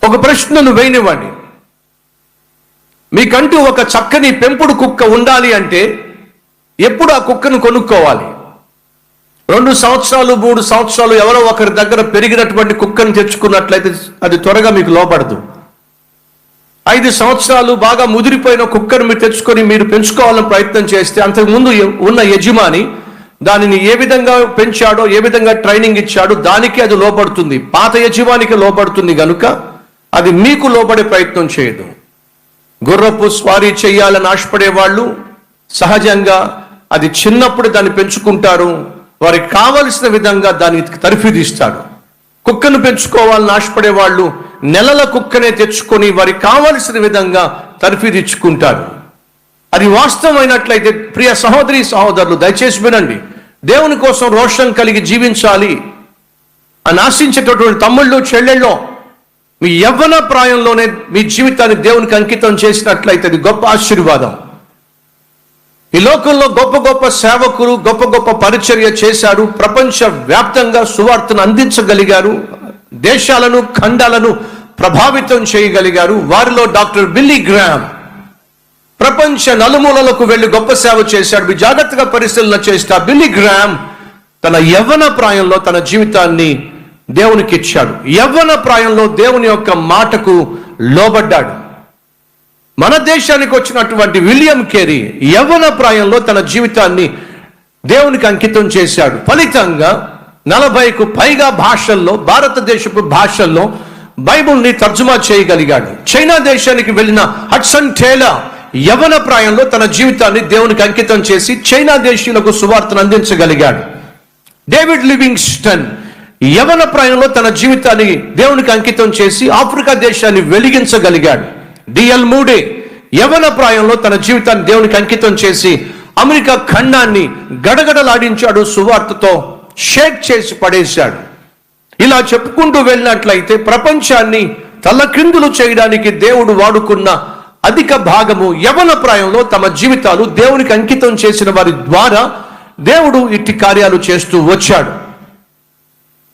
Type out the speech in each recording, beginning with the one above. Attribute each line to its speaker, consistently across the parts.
Speaker 1: ఒక ప్రశ్నను వేయనివ్వండి. మీకంటూ ఒక చక్కని పెంపుడు కుక్క ఉండాలి అంటే ఎప్పుడు ఆ కుక్కను కొనుక్కోవాలి? 2 సంవత్సరాలు 3 సంవత్సరాలు ఎవరో ఒకరి దగ్గర పెరిగినటువంటి కుక్కను తెచ్చుకున్నట్లయితే అది త్వరగా మీకు లోపడదు. 5 సంవత్సరాలు బాగా ముదిరిపోయిన కుక్కను మీరు తెచ్చుకొని మీరు పెంచుకోవాలని ప్రయత్నం చేస్తే అంతకుముందు ఉన్న యజమాని దానిని ఏ విధంగా పెంచాడో, ఏ విధంగా ట్రైనింగ్ ఇచ్చాడో దానికి అది లోపడుతుంది. పాత యజమానికి లోపడుతుంది కనుక అది మీకు లోబడే ప్రయత్నం చేయదు. గుర్రపు స్వారీ చేయాలని ఆశపడే వాళ్ళు సహజంగా అది చిన్నప్పుడు దాన్ని పెంచుకుంటారు. వారికి కావలసిన విధంగా దానికి తర్ఫీదిస్తాడు. కుక్కను పెంచుకోవాలని ఆశపడే వాళ్ళు నెలల కుక్కనే తెచ్చుకొని వారికి కావలసిన విధంగా తర్ఫీదిచ్చుకుంటారు. అది వాస్తవమైనట్లయితే ప్రియ సహోదరి సహోదరులు దయచేసి వినండి. దేవుని కోసం రోషం కలిగి జీవించాలి అని ఆశించేటటువంటి తమ్ముళ్ళు చెల్లెళ్ళు, మీ యవ్వన ప్రాయంలోనే మీ జీవితాన్ని దేవునికి అంకితం చేసినట్లయితే అది గొప్ప ఆశీర్వాదం. ఈ లోకంలో గొప్ప గొప్ప సేవకులు గొప్ప గొప్ప పరిచర్య చేశారు. ప్రపంచ వ్యాప్తంగా సువార్తను అందించగలిగారు. దేశాలను ఖండాలను ప్రభావితం చేయగలిగారు. వారిలో డాక్టర్ బిల్లీ గ్రామ్ ప్రపంచ నలుమూలలకు వెళ్ళి గొప్ప సేవ చేశాడు. మీ జాగ్రత్తగా పరిశీలన చేసిన బిల్లీ గ్రామ్ తన యవ్వన ప్రాయంలో తన జీవితాన్ని దేవునికి ఇచ్చాడు. యవ్వన ప్రాయంలో దేవుని యొక్క మాటకు లోబడ్డాడు. మన దేశానికి వచ్చినటువంటి విలియం కేరీ యవ్వన ప్రాయంలో తన జీవితాన్ని దేవునికి అంకితం చేశాడు. ఫలితంగా 40కు పైగా భాషల్లో, భారతదేశపు భాషల్లో బైబుల్ని తర్జుమా చేయగలిగాడు. చైనా దేశానికి వెళ్ళిన హడ్సన్ టేలర్ యవ్వన ప్రాయంలో తన జీవితాన్ని దేవునికి అంకితం చేసి చైనా దేశీయులకు సువార్తను అందించగలిగాడు. డేవిడ్ లివింగ్స్టన్ యవ్వన ప్రాయంలో తన జీవితాన్ని దేవునికి అంకితం చేసి ఆఫ్రికా దేశాన్ని వెలిగించగలిగాడు. డిఎల్ మూడే యవ్వన ప్రాయంలో తన జీవితాన్ని దేవునికి అంకితం చేసి అమెరికా ఖండాన్ని గడగడలాడించాడు. సువార్తతో షేక్ చేసి పడేశాడు. ఇలా చెప్పుకుంటూ వెళ్ళినట్లయితే ప్రపంచాన్ని తలక్రిందులు చేయడానికి దేవుడు వాడుకున్న అధిక భాగము యవ్వన ప్రాయంలో తమ జీవితాలు దేవునికి అంకితం చేసిన వారి ద్వారా దేవుడు ఇట్టి కార్యాలు చేస్తూ వచ్చాడు.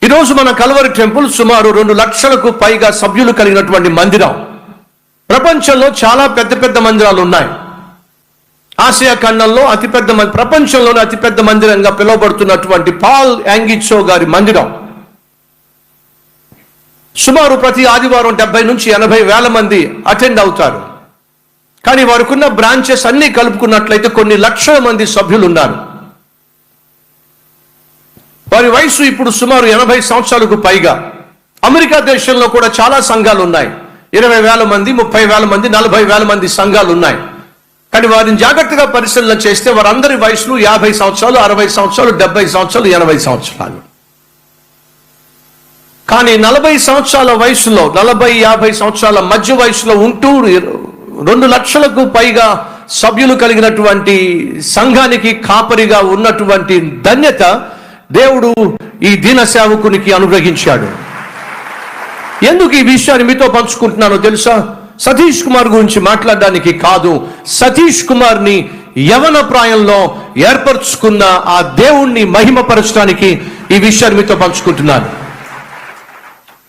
Speaker 1: ఈరోజు మన కల్వరి టెంపుల్ సుమారు 2 లక్షలకు పైగా సభ్యులు కలిగినటువంటి మందిరం. ప్రపంచంలో చాలా పెద్ద పెద్ద మందిరాలు ఉన్నాయి. ఆసియా ఖండంలో ప్రపంచంలోనే అతిపెద్ద మందిరంగా పిలువబడుతున్నటువంటి పాల్ యాంగిచో గారి మందిరం సుమారు ప్రతి ఆదివారం 70 నుంచి 80 వేల మంది అటెండ్ అవుతారు. కానీ వారికున్న బ్రాంచెస్ అన్ని కలుపుకున్నట్లయితే కొన్ని లక్షల మంది సభ్యులు ఉన్నారు. వారి వయసు ఇప్పుడు సుమారు 80 సంవత్సరాలకు పైగా. అమెరికా దేశంలో కూడా చాలా సంఘాలు ఉన్నాయి. 20,000 మంది, 30,000 మంది, 40,000 మంది సంఘాలు ఉన్నాయి. కానీ వారిని జాగ్రత్తగా పరిశీలన చేస్తే వారందరి వయసులు 50 సంవత్సరాలు, 60 సంవత్సరాలు, 70 సంవత్సరాలు, 80 సంవత్సరాలు. కానీ 40 సంవత్సరాల వయసులో, 40-50 సంవత్సరాల మధ్య వయసులో ఉంటూ 2 లక్షలకు పైగా సభ్యులు కలిగినటువంటి సంఘానికి కాపరిగా ఉన్నటువంటి ధన్యత దేవుడు ఈ దీన సేవకునికి అనుగ్రహించాడు. ఎందుకు ఈ విషయాన్ని మీతో పంచుకుంటున్నానో తెలుసా? సతీష్ కుమార్ గురించి మాట్లాడడానికి కాదు, సతీష్ కుమార్ని యవన ప్రాయంలో ఏర్పరచుకున్న ఆ దేవుణ్ణి మహిమపరచడానికి ఈ విషయాన్ని మీతో పంచుకుంటున్నాను.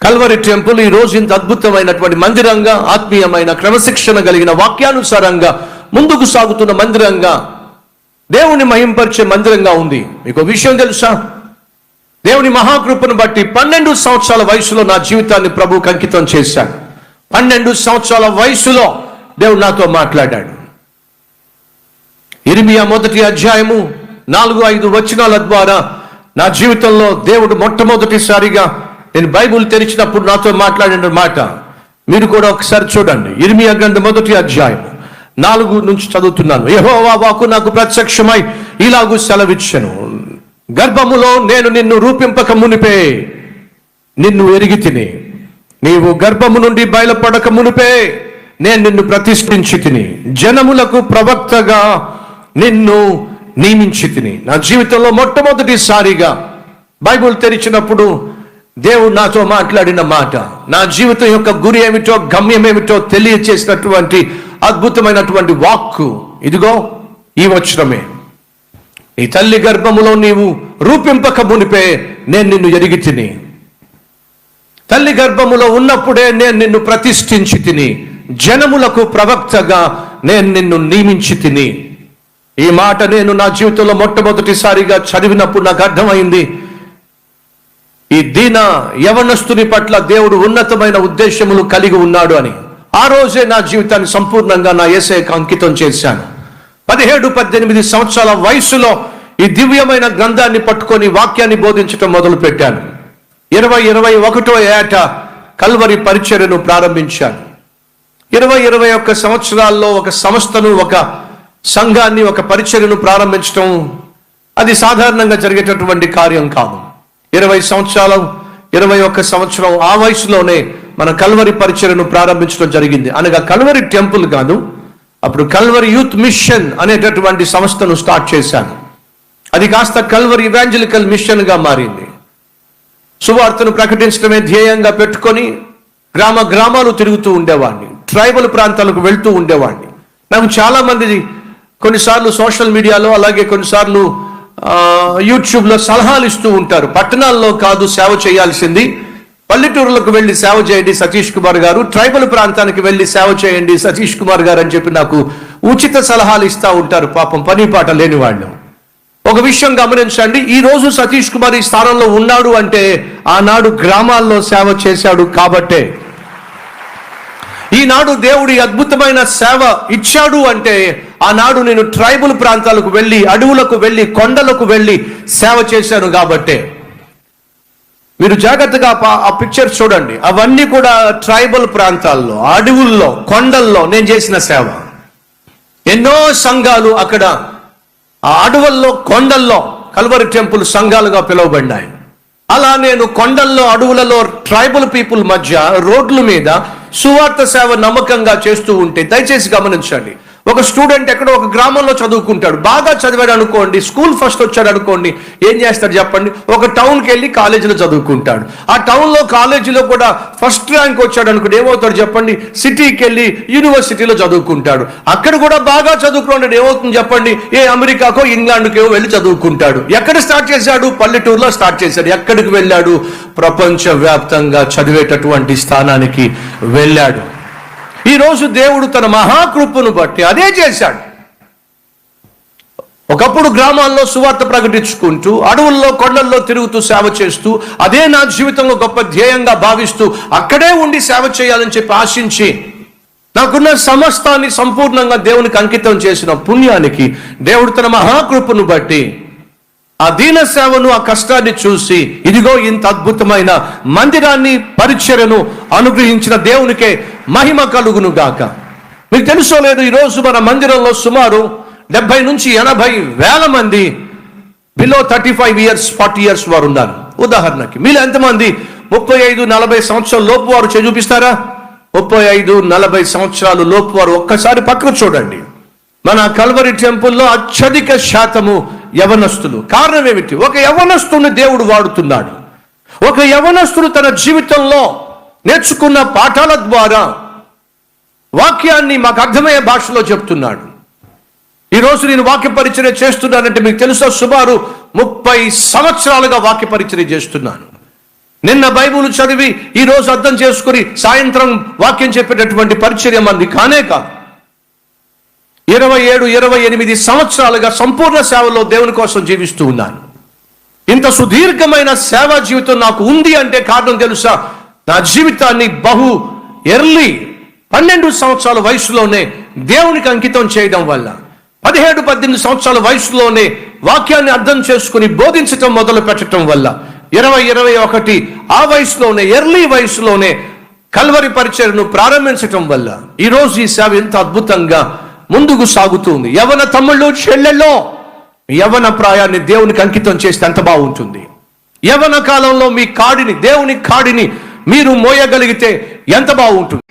Speaker 1: కల్వరి టెంపుల్ ఈ రోజు ఇంత అద్భుతమైనటువంటి మందిరంగా, ఆత్మీయమైన క్రమశిక్షణ కలిగిన వాక్యానుసారంగా ముందుకు సాగుతున్న మందిరంగా, దేవుని మహింపరిచే మందిరంగా ఉంది. మీకు విషయం తెలుసా? దేవుని మహాకృపను బట్టి 12 సంవత్సరాల వయసులో నా జీవితాన్ని ప్రభువుకి అంకితం చేశాను. 12 సంవత్సరాల వయసులో దేవుడు నాతో మాట్లాడాడు. ఇర్మియా 1వ అధ్యాయము 4-5 వచనాల ద్వారా నా జీవితంలో దేవుడు మొట్టమొదటిసారిగా నేను బైబిల్ తెరిచినప్పుడు నాతో మాట్లాడిన మాట మీరు కూడా ఒకసారి చూడండి. ఇర్మియా గ్రంథం 1వ అధ్యాయం 4 నుంచి చదువుతున్నాను. యెహోవా వాక్కు నాకు ప్రత్యక్షమై ఇలాగు సెలవిచ్చెను, గర్భములో నేను నిన్ను రూపింపక మునిపే నిన్ను ఎరిగి తిని, నీవు గర్భము నుండి బయలుపడక మునిపే నేను నిన్ను ప్రతిష్ఠించి తిని, జనములకు ప్రవక్తగా నిన్ను నియమించి తిని. నా జీవితంలో మొట్టమొదటిసారిగా బైబిల్ తెరిచినప్పుడు దేవుడు నాతో మాట్లాడిన మాట, నా జీవితం యొక్క గురి ఏమిటో గమ్యం ఏమిటో తెలియచేసినటువంటి అద్భుతమైనటువంటి వాక్కు ఇదిగో ఈ వచనమే. నీ తల్లి గర్భములో నీవు రూపింపక మునిపే నేను నిన్ను ఎరిగి తిని, తల్లి గర్భములో ఉన్నప్పుడే నేను నిన్ను ప్రతిష్ఠించి తిని, జనములకు ప్రవక్తగా నేను నిన్ను నియమించి తిని. ఈ మాట నేను నా జీవితంలో మొట్టమొదటిసారిగా చదివినప్పుడు నాకు అర్థమైంది, ఈ దీన యవనస్తుని పట్ల దేవుడు ఉన్నతమైన ఉద్దేశములు కలిగి ఉన్నాడు అని. ఆ రోజే నా జీవితాన్ని సంపూర్ణంగా నా యేసయ్యకు అంకితం చేశాను. 17-18 సంవత్సరాల వయసులో ఈ దివ్యమైన గ్రంథాన్ని పట్టుకొని వాక్యాన్ని బోధించడం మొదలు పెట్టాను. 20-21 ఏట కల్వరి పరిచర్యను ప్రారంభించాను. 20-21 సంవత్సరాల్లో ఒక సంస్థను, ఒక సంఘాన్ని, ఒక పరిచర్యను ప్రారంభించడం అది సాధారణంగా జరిగేటటువంటి కార్యం కాదు. 20 సంవత్సరాలు 21 సంవత్సరం ఆ వయసులోనే మన కల్వరి పరిచర్యను ప్రారంభించడం జరిగింది. అనగా కల్వరి టెంపుల్ కాదు, అప్పుడు కల్వరి యూత్ మిషన్ అనేటటువంటి సంస్థను స్టార్ట్ చేశాను. అది కాస్త కల్వరి ఇవాంజలికల్ మిషన్గా మారింది. సువార్తను ప్రకటించడమే ధ్యేయంగా పెట్టుకొని గ్రామాలు తిరుగుతూ ఉండేవాడిని, ట్రైబల్ ప్రాంతాలకు వెళ్తూ ఉండేవాడిని. నాకు చాలా మంది కొన్నిసార్లు సోషల్ మీడియాలో, అలాగే కొన్నిసార్లు యూట్యూబ్లో సలహాలు ఇస్తూ ఉంటారు. పట్టణాల్లో కాదు సేవ చేయాల్సింది, పల్లెటూరులకు వెళ్ళి సేవ చేయండి సతీష్ కుమార్ గారు, ట్రైబల్ ప్రాంతానికి వెళ్ళి సేవ చేయండి సతీష్ కుమార్ గారు అని చెప్పి నాకు ఉచిత సలహాలు ఇస్తూ ఉంటారు. పాపం పని పాట లేని వాళ్ళు. ఒక విషయం గమనించండి, ఈ రోజు సతీష్ కుమార్ ఈ స్థానంలో ఉన్నాడు అంటే ఆనాడు గ్రామాల్లో సేవ చేశాడు కాబట్టే. ఈనాడు దేవుడి అద్భుతమైన సేవ ఇచ్చాడు అంటే ఆనాడు నేను ట్రైబల్ ప్రాంతాలకు వెళ్ళి, అడవులకు వెళ్ళి, కొండలకు వెళ్ళి సేవ చేశాను కాబట్టే. మీరు జాగ్రత్తగా ఆ పిక్చర్ చూడండి, అవన్నీ కూడా ట్రైబల్ ప్రాంతాల్లో, అడవుల్లో, కొండల్లో నేను చేసిన సేవ. ఎన్నో సంఘాలు అక్కడ ఆ అడవుల్లో, కొండల్లో కల్వరి టెంపుల్ సంఘాలుగా పిలువబడ్డాయి. అలా నేను కొండల్లో, అడవులలో ట్రైబల్ పీపుల్ మధ్య రోడ్ల మీద సువార్త సేవ నమ్మకంగా చేస్తూ ఉంటే, దయచేసి గమనించండి, ఒక స్టూడెంట్ ఎక్కడో ఒక గ్రామంలో చదువుకుంటాడు, బాగా చదివాడు అనుకోండి, స్కూల్ ఫస్ట్ వచ్చాడు అనుకోండి, ఏం చేస్తాడు చెప్పండి? ఒక టౌన్కి వెళ్ళి కాలేజీలో చదువుకుంటాడు. ఆ టౌన్లో కాలేజీలో కూడా ఫస్ట్ ర్యాంక్ వచ్చాడు అనుకోండి, ఏమవుతాడు చెప్పండి? సిటీకి వెళ్ళి యూనివర్సిటీలో చదువుకుంటాడు. అక్కడ కూడా బాగా చదువుకున్నాడు, ఏమవుతుంది చెప్పండి? అమెరికాకో ఇంగ్లాండ్కో వెళ్ళి చదువుకుంటాడు. ఎక్కడ స్టార్ట్ చేశాడు? పల్లెటూరులో స్టార్ట్ చేశాడు. ఎక్కడికి వెళ్ళాడు? ప్రపంచవ్యాప్తంగా చదివేటటువంటి స్థానానికి వెళ్ళాడు. ఈరోజు దేవుడు తన మహాకృపను బట్టి అదే చేశాడు. ఒకప్పుడు గ్రామాల్లో సువార్త ప్రకటించుకుంటూ, అడవుల్లో, కొండల్లో తిరుగుతూ సేవ చేస్తూ, అదే నా జీవితంలో గొప్ప ధ్యేయంగా భావిస్తూ అక్కడే ఉండి సేవ చేయాలని చెప్పి ఆశించి, నాకున్న సమస్తాన్ని సంపూర్ణంగా దేవునికి అంకితం చేసిన పుణ్యానికి దేవుడు తన మహాకృపను బట్టి ఆ దీన సేవను, ఆ కష్టాన్ని చూసి, ఇదిగో ఇంత అద్భుతమైన మందిరాన్ని, పరిచర్యను అనుగ్రహించిన దేవునికే మహిమ కలుగును గాక. మీకు తెలుసో లేదు, ఈరోజు మన మందిరంలో సుమారు 70 నుంచి 80 వేల మంది బిలో 35 years 40 years వారు ఉన్నారు. ఉదాహరణకి మీలో ఎంతమంది 35-40 సంవత్సరాల లోపు వారు చూపిస్తారా? 35-40 సంవత్సరాలు లోపు వారు ఒక్కసారి పక్కకు చూడండి. మన కల్వరి టెంపుల్లో అత్యధిక శాతము యవనస్తులు. కారణం ఏమిటి? ఒక యవనస్తుని దేవుడు వాడుతున్నాడు. ఒక యవనస్తుడు తన జీవితంలో నేర్చుకున్న పాఠాల ద్వారా వాక్యాన్ని మాకు అర్థమయ్యే భాషలో చెప్తున్నాడు. ఈరోజు నేను వాక్య పరిచర్య చేస్తున్నానంటే మీకు తెలుసా, సుమారు 30 సంవత్సరాలుగా వాక్య పరిచర్య చేస్తున్నాను. నిన్న బైబిల్ చదివి ఈరోజు అర్థం చేసుకుని సాయంత్రం వాక్యం చెప్పేటటువంటి పరిచర్య మంది కానే కాదు. 27-28 సంవత్సరాలుగా సంపూర్ణ సేవలో దేవుని కోసం జీవిస్తూ ఉన్నాను. ఇంత సుదీర్ఘమైన సేవా జీవితం నాకు ఉంది అంటే కారణం తెలుసా? నా జీవితాన్ని బహు ఎర్లీ 12 సంవత్సరాల వయసులోనే దేవునికి అంకితం చేయడం వల్ల, 17-18 సంవత్సరాల వయసులోనే వాక్యాన్ని అర్థం చేసుకుని బోధించటం మొదలు పెట్టడం వల్ల 20-21 ఆ వయసులోనే, ఎర్లీ వయసులోనే కల్వరి పరిచర్ను ప్రారంభించటం వల్ల ఈరోజు ఈ సేవ ఎంత అద్భుతంగా ముందుకు సాగుతుంది. యవన తమ్ముళ్ళు చెల్లెల్లో యవన ప్రాయాన్ని దేవునికి అంకితం చేస్తే ఎంత బాగుంటుంది. యవన కాలంలో మీ కాడిని, దేవుని కాడిని మీరు మోయగలిగితే ఎంత బాగుంటుంది.